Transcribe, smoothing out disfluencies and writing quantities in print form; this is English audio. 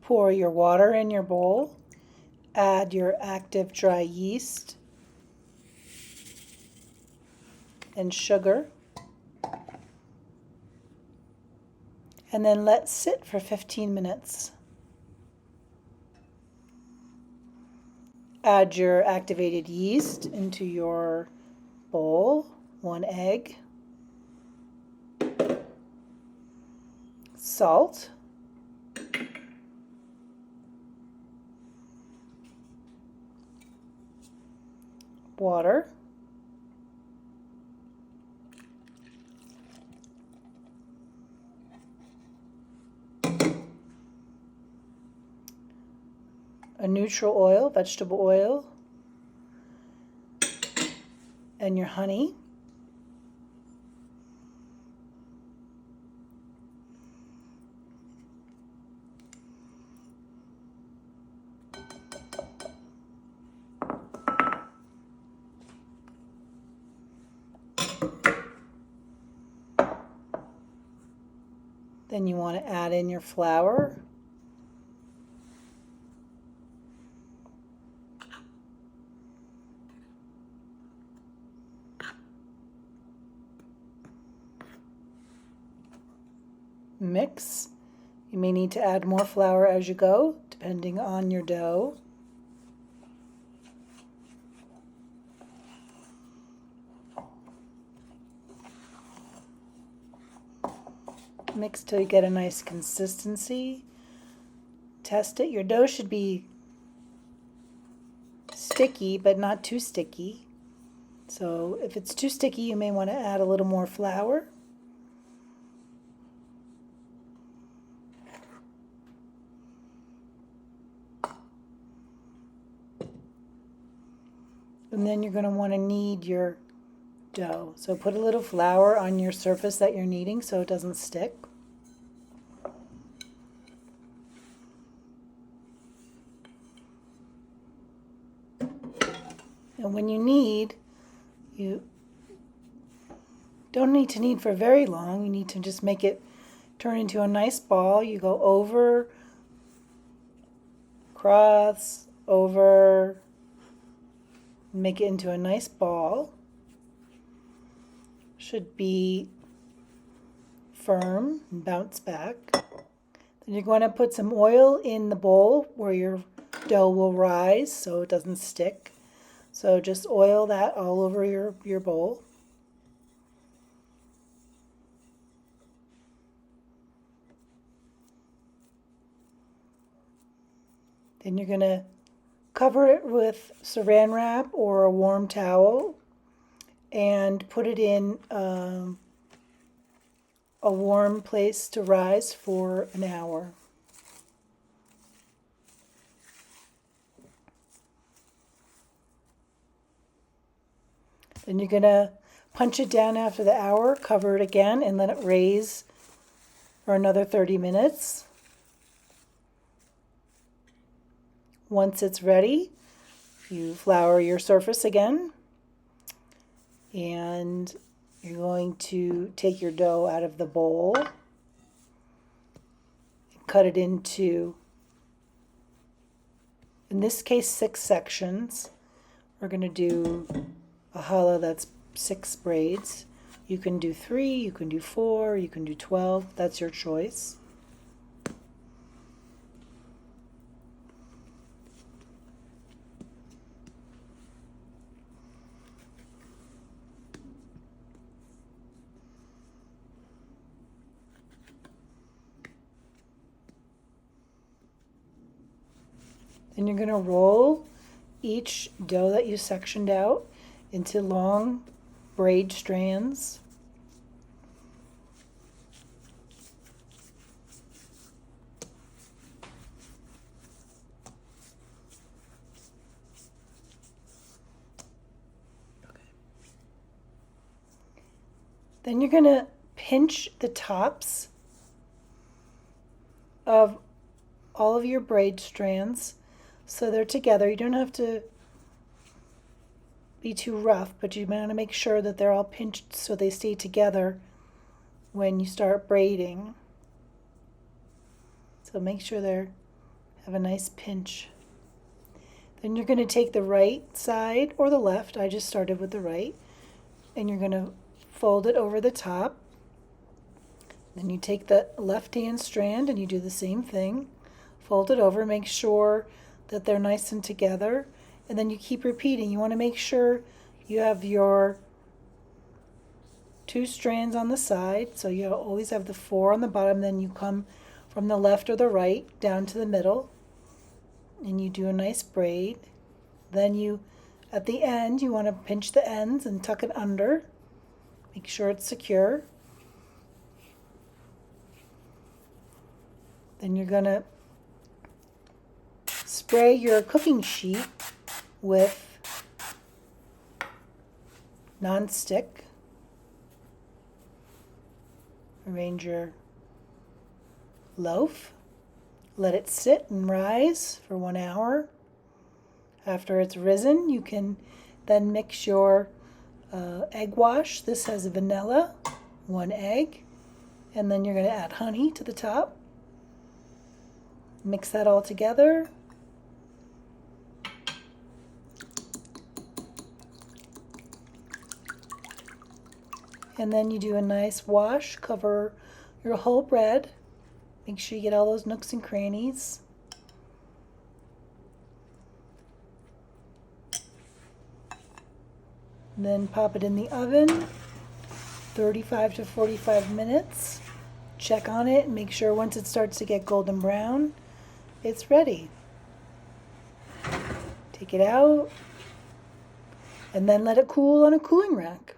Pour your water in your bowl. Add your active dry yeast and sugar. And then let sit for 15 minutes. Add your activated yeast into your bowl, 1 egg, salt, water, a neutral oil, vegetable oil, and your honey. Then you want to add in your flour. Mix. You may need to add more flour as you go, depending on your dough. Mix till you get a nice consistency. Test it. Your dough should be sticky, but not too sticky. So if it's too sticky, you may want to add a little more flour. And then you're going to want to knead your dough. So put a little flour on your surface that you're kneading so it doesn't stick. And when you knead, you don't need to knead for very long. You need to just make it turn into a nice ball. You go over, cross, over, make it into a nice ball. Should be firm and bounce back. Then you're going to put some oil in the bowl where your dough will rise so it doesn't stick. So just oil that all over your bowl. Then you're going to cover it with saran wrap or a warm towel and put it in a warm place to rise for an hour. Then you're going to punch it down after the hour, cover it again, and let it raise for another 30 minutes. Once it's ready, you flour your surface again, and you're going to take your dough out of the bowl, cut it into, in this case, 6 sections. We're going to do a challah that's 6 braids. You can do 3, you can do 4, you can do 12. That's your choice. Then you're going to roll each dough that you sectioned out into long braid strands. Then you're going to pinch the tops of all of your braid strands so they're together. You don't have to be too rough, but you want to make sure that they're all pinched so they stay together when you start braiding. So make sure they're Have a nice pinch. Then you're going to take the right side or the left. I just started with the right. And you're going to fold it over the top. Then you take the left hand strand and you do the same thing. Fold it over. Make sure that they're nice and together. And then you keep repeating. You want to make sure you have your 2 strands on the side. So you always have the 4 on the bottom. Then you come from the left or the right down to the middle. And you do a nice braid. Then you, at the end, you want to pinch the ends and tuck it under. Make sure it's secure. Then you're going to spray your cooking sheet with non-stick. Arrange your loaf. Let it sit and rise for 1 hour. After it's risen, you can then mix your egg wash. This has vanilla, 1 egg, and then you're going to add honey to the top. Mix that all together. And then you do a nice wash. Cover your whole bread. Make sure you get all those nooks and crannies. And then pop it in the oven, 35 to 45 minutes. Check on it and make sure once it starts to get golden brown, it's ready. Take it out and then let it cool on a cooling rack.